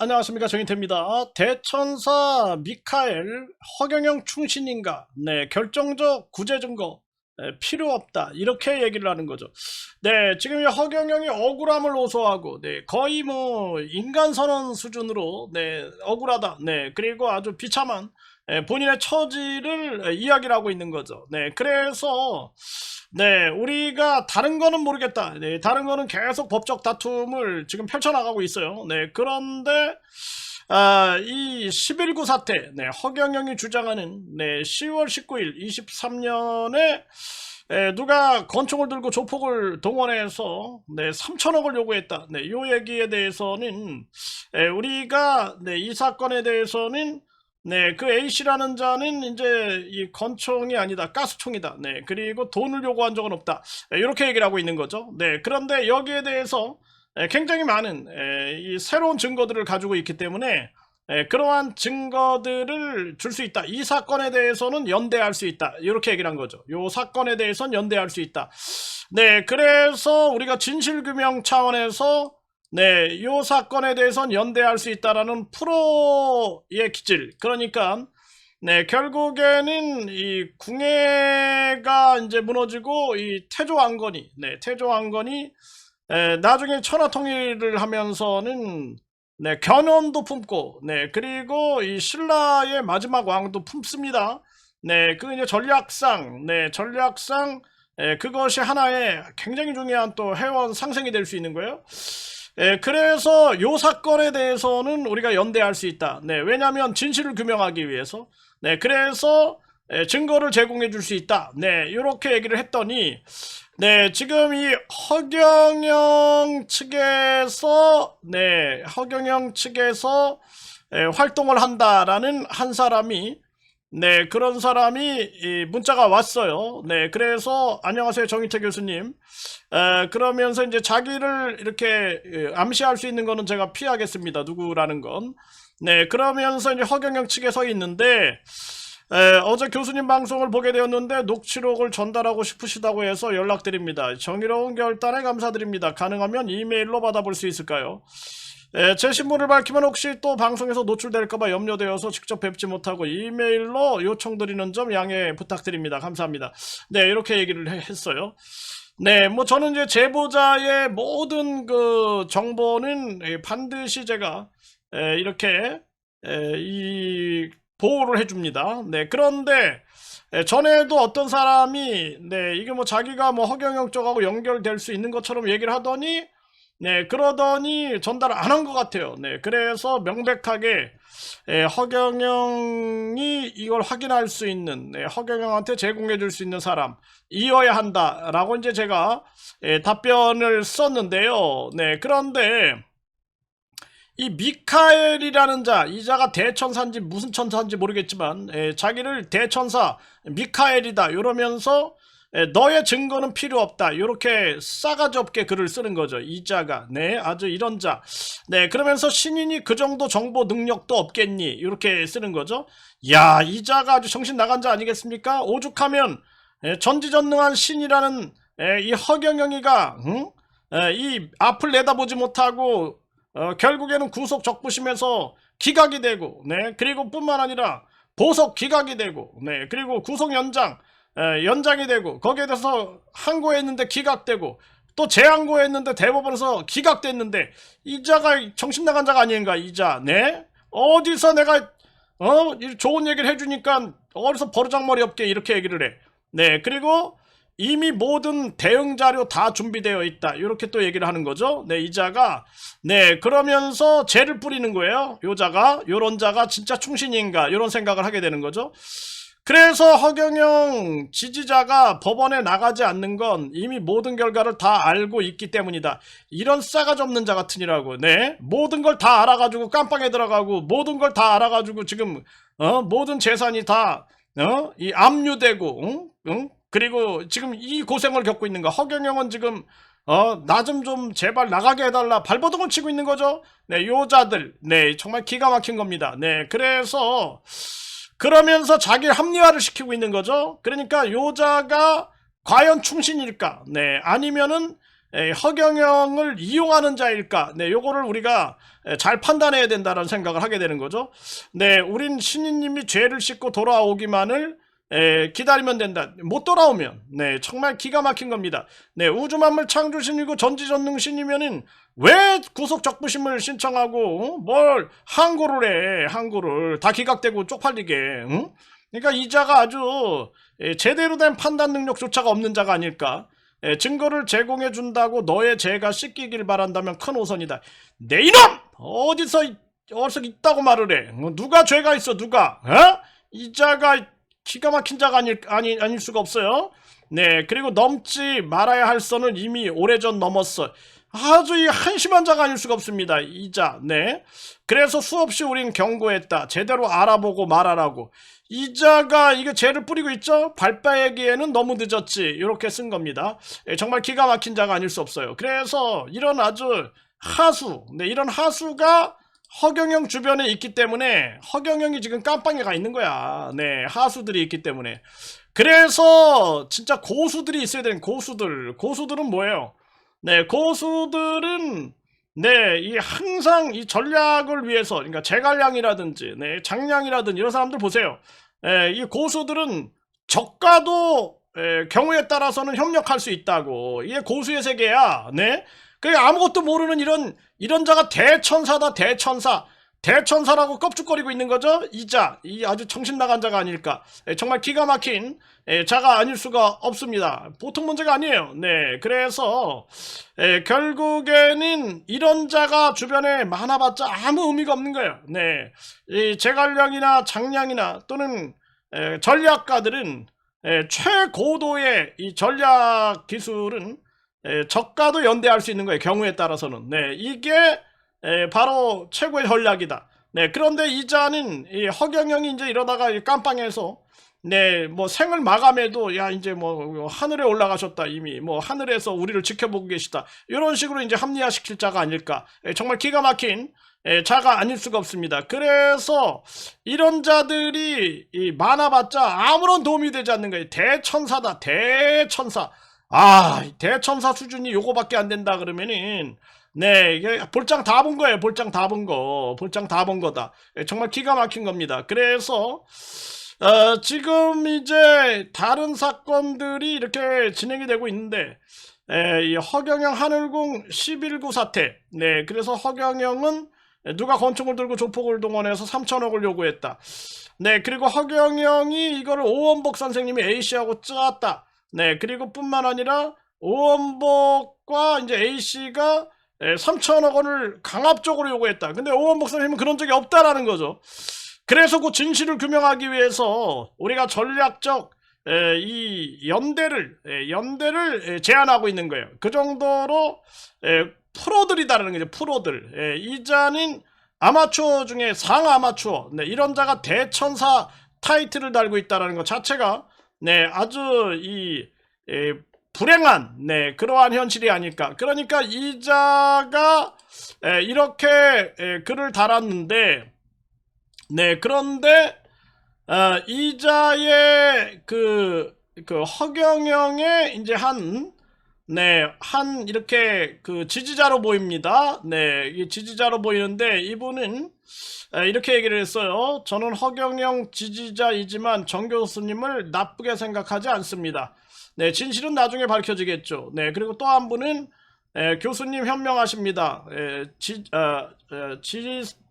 안녕하십니까, 정인태입니다. 대천사 미카엘 허경영 충신인가? 네, 결정적 구제 증거 필요 없다, 이렇게 얘기를 하는 거죠. 네, 지금 이 허경영이 억울함을 호소하고, 네, 거의 뭐 인간 선언 수준으로, 네, 억울하다, 네, 그리고 아주 비참한 본인의 처지를 이야기를 하고 있는 거죠. 네, 그래서 네, 우리가 다른 거는 모르겠다. 네, 다른 거는 계속 법적 다툼을 지금 펼쳐나가고 있어요. 네, 그런데 이 11구 사태, 네, 허경영이 주장하는 네, 10월 19일 23년에 누가 권총을 들고 조폭을 동원해서 네, 3천억을 요구했다. 네, 이 얘기에 대해서는 우리가 네, 이 사건에 대해서는 네, 그 A씨라는 자는 이제 이 권총이 아니다, 가스총이다. 네, 그리고 돈을 요구한 적은 없다. 이렇게 얘기를 하고 있는 거죠. 네, 그런데 여기에 대해서 굉장히 많은 이 새로운 증거들을 가지고 있기 때문에 그러한 증거들을 줄 수 있다. 이 사건에 대해서는 연대할 수 있다. 이렇게 얘기를 한 거죠. 이 사건에 대해서는 연대할 수 있다. 네, 그래서 우리가 진실규명 차원에서 네, 이 사건에 대해서는 연대할 수 있다라는 프로의 기질. 그러니까 네, 결국에는 이 궁예가 이제 무너지고 이 태조왕건이 태조왕건이 나중에 천하통일을 하면서는 네, 견훤도 품고 네, 그리고 이 신라의 마지막 왕도 품습니다. 네, 그 이제 전략상 그것이 하나의 굉장히 중요한 또 해원 상생이 될 수 있는 거예요. 그래서 요 사건에 대해서는 우리가 연대할 수 있다. 네, 왜냐하면 진실을 규명하기 위해서. 네, 그래서 증거를 제공해 줄 수 있다. 네, 이렇게 얘기를 했더니 네, 지금 이 허경영 측에서 활동을 한다라는 한 사람이 네, 그런 사람이 문자가 왔어요. 네, 그래서 안녕하세요, 정희태 교수님. 그러면서 이제 자기를 이렇게 암시할 수 있는 거는 제가 피하겠습니다. 누구라는 건. 네, 그러면서 이제 허경영 측에 서 있는데 어제 교수님 방송을 보게 되었는데 녹취록을 전달하고 싶으시다고 해서 연락드립니다. 정의로운 결단에 감사드립니다. 가능하면 이메일로 받아볼 수 있을까요? 제 신분을 밝히면 혹시 또 방송에서 노출될까봐 염려되어서 직접 뵙지 못하고 이메일로 요청드리는 점 양해 부탁드립니다. 감사합니다. 네, 이렇게 얘기를 했어요. 네, 뭐 저는 이제 제보자의 모든 그 정보는 반드시 제가 이렇게 이 보호를 해줍니다. 네, 그런데 전에도 어떤 사람이 네, 이게 뭐 자기가 뭐 허경영 쪽하고 연결될 수 있는 것처럼 얘기를 하더니 네, 그러더니 전달을 안 한 것 같아요. 네, 그래서 명백하게 허경영이 이걸 확인할 수 있는 허경영한테 제공해 줄 수 있는 사람이어야 한다라고 이제 제가 답변을 썼는데요. 네, 그런데 이 미카엘이라는 자, 이 자가 대천사인지 무슨 천사인지 모르겠지만 자기를 대천사 미카엘이다 이러면서 너의 증거는 필요 없다 이렇게 싸가지 없게 글을 쓰는 거죠. 이 자가 네, 아주 이런 자. 네, 그러면서 신인이 그 정도 정보 능력도 없겠니 이렇게 쓰는 거죠. 야, 이 자가 아주 정신 나간 자 아니겠습니까? 오죽하면 전지전능한 신이라는 이 허경영이가 이 앞을 내다보지 못하고 결국에는 구속 적부심에서 기각이 되고, 네, 그리고 뿐만 아니라 보석 기각이 되고, 네, 그리고 구속 연장이 되고, 거기에 대해서 항고했는데 기각되고, 또 재항고했는데 대법원에서 기각됐는데, 이 자가 정신 나간 자가 아닌가, 이 자, 네? 어디서 내가, 좋은 얘기를 해주니까, 어디서 버르장머리 없게 이렇게 얘기를 해. 네, 그리고 이미 모든 대응 자료 다 준비되어 있다. 이렇게 또 얘기를 하는 거죠. 네, 이 자가 네, 그러면서 죄를 뿌리는 거예요. 요런 자가 진짜 충신인가 이런 생각을 하게 되는 거죠. 그래서 허경영 지지자가 법원에 나가지 않는 건 이미 모든 결과를 다 알고 있기 때문이다. 이런 싸가지 없는 자 같으니라고. 네, 모든 걸 다 알아가지고 깜빵에 들어가고 모든 걸 다 알아가지고 지금 모든 재산이 다 이 압류되고 그리고 지금 이 고생을 겪고 있는 거. 허경영은 지금 나 좀 제발 나가게 해달라 발버둥을 치고 있는 거죠. 네, 요자들 네, 정말 기가 막힌 겁니다. 네, 그래서 그러면서 자기를 합리화를 시키고 있는 거죠. 그러니까 요자가 과연 충신일까? 네, 아니면은 허경영을 이용하는 자일까? 네, 요거를 우리가 잘 판단해야 된다는 생각을 하게 되는 거죠. 네, 우린 신인님이 죄를 씻고 돌아오기만을 기다리면 된다. 못 돌아오면 네, 정말 기가 막힌 겁니다. 네, 우주만물 창조신이고 전지전능신이면은 왜 구속 적부심을 신청하고 뭘 항고를 해? 항고를 다 기각되고 쪽팔리게. 응? 그러니까 이 자가 아주 제대로 된 판단 능력조차가 없는 자가 아닐까. 증거를 제공해 준다고 너의 죄가 씻기길 바란다면 큰 오선이다. 내 이놈! 어디서 있다고 말을 해? 누가 죄가 있어? 누가? 어? 이 자가 기가 막힌 자가 아닐 수가 없어요. 네, 그리고 넘지 말아야 할 선을 이미 오래전 넘었어. 아주 이 한심한 자가 아닐 수가 없습니다. 이 자, 네. 그래서 수없이 우린 경고했다. 제대로 알아보고 말하라고. 이 자가 이거 죄를 뿌리고 있죠? 발빠에기에는 너무 늦었지. 이렇게 쓴 겁니다. 정말 기가 막힌 자가 아닐 수 없어요. 그래서 이런 아주 하수, 네, 이런 하수가 허경영 주변에 있기 때문에 허경영이 지금 깜빵에 가 있는 거야. 네, 하수들이 있기 때문에. 그래서 진짜 고수들이 있어야 되는 고수들은 뭐예요? 네, 고수들은 네, 이 항상 이 전략을 위해서, 그러니까 제갈량이라든지, 네, 장량이라든지 이런 사람들 보세요. 이 고수들은 적과도 경우에 따라서는 협력할 수 있다고. 이게 고수의 세계야. 네, 그 아무것도 모르는 이런 자가 대천사다, 대천사. 대천사라고 껍죽거리고 있는 거죠. 이 아주 정신 나간 자가 아닐까. 정말 기가 막힌 자가 아닐 수가 없습니다. 보통 문제가 아니에요. 네, 그래서 결국에는 이런 자가 주변에 많아봤자 아무 의미가 없는 거예요. 네, 이 제갈량이나 장량이나 또는 전략가들은 최고도의 이 전략 기술은 적과도 연대할 수 있는 거예요. 경우에 따라서는. 네, 이게 바로 최고의 전략이다. 네, 그런데 이 자는 이 허경영이 이제 이러다가 깜빵에서 네, 뭐 생을 마감해도 야 이제 뭐 하늘에 올라가셨다 이미 뭐 하늘에서 우리를 지켜보고 계시다 이런 식으로 이제 합리화시킬 자가 아닐까. 정말 기가 막힌 자가 아닐 수가 없습니다. 그래서 이런 자들이 많아봤자 아무런 도움이 되지 않는 거예요. 대천사다, 대천사. 아, 대천사 수준이 요거밖에 안 된다 그러면은 네, 이게 볼장 다 본 거예요. 볼장 다 본 거. 볼장 다 본 거다. 정말 기가 막힌 겁니다. 그래서 지금 이제 다른 사건들이 이렇게 진행이 되고 있는데 이 허경영 하늘궁 11구 사태. 네, 그래서 허경영은 누가 권총을 들고 조폭을 동원해서 3천억을 요구했다. 네, 그리고 허경영이 이거를 오원복 선생님이 A씨하고 짰다. 네, 그리고 뿐만 아니라 오원복과 이제 A씨가 3천억 원을 강압적으로 요구했다. 근데 오원복 선생님은 그런 적이 없다라는 거죠. 그래서 그 진실을 규명하기 위해서 우리가 전략적 이 연대를 제안하고 있는 거예요. 그 정도로 프로들이다라는 거죠. 프로들. 이자는 아마추어 중에 상아마추어. 네, 이런 자가 대천사 타이틀을 달고 있다라는 것 자체가 네, 아주 불행한 네, 그러한 현실이 아닐까. 그러니까 이자가 이렇게 글을 달았는데 네, 그런데 이자의 그 허경영의 이제 한 이렇게 그 지지자로 보입니다. 네, 이 지지자로 보이는데 이분은 이렇게 얘기를 했어요. 저는 허경영 지지자이지만 정 교수님을 나쁘게 생각하지 않습니다. 네, 진실은 나중에 밝혀지겠죠. 네, 그리고 또 한 분은 교수님 현명하십니다.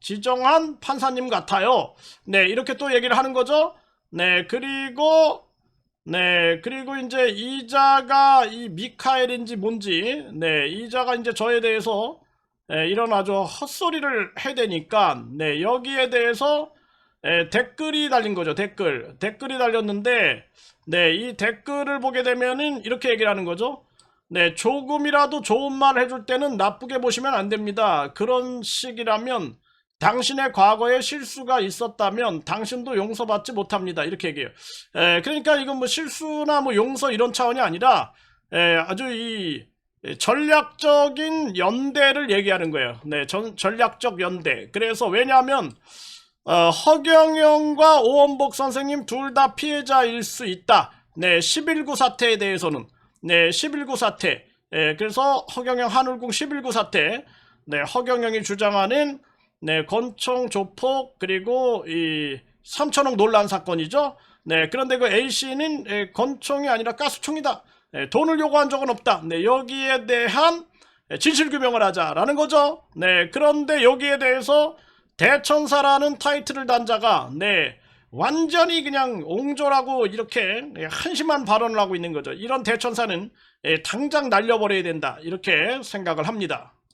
지정한 판사님 같아요. 네, 이렇게 또 얘기를 하는 거죠. 네, 그리고 이제 이자가 이 미카엘인지 뭔지, 네, 이자가 이제 저에 대해서 이런 아주 헛소리를 해대니까, 네, 여기에 대해서 댓글이 달린 거죠. 댓글이 달렸는데, 네, 이 댓글을 보게 되면은 이렇게 얘기를 하는 거죠. 네, 조금이라도 좋은 말 해줄 때는 나쁘게 보시면 안 됩니다. 그런 식이라면 당신의 과거에 실수가 있었다면 당신도 용서받지 못합니다. 이렇게 얘기해요. 그러니까 이건 뭐 실수나 뭐 용서 이런 차원이 아니라 아주 이 전략적인 연대를 얘기하는 거예요. 네, 전략적 연대. 그래서 왜냐하면 허경영과 오원복 선생님 둘 다 피해자일 수 있다. 네, 11구 사태에 대해서는 네, 11구 사태. 그래서 허경영 한울궁 11구 사태, 네, 허경영이 주장하는 네, 권총 조폭 그리고 이 3천억 논란 사건이죠. 네, 그런데 그 A씨는 권총이 아니라 가스총이다. 돈을 요구한 적은 없다. 네, 여기에 대한 진실 규명을 하자라는 거죠. 네, 그런데 여기에 대해서 대천사라는 타이틀을 단 자가 네, 완전히 그냥 옹졸하고 이렇게 한심한 발언을 하고 있는 거죠. 이런 대천사는 당장 날려버려야 된다. 이렇게 생각을 합니다.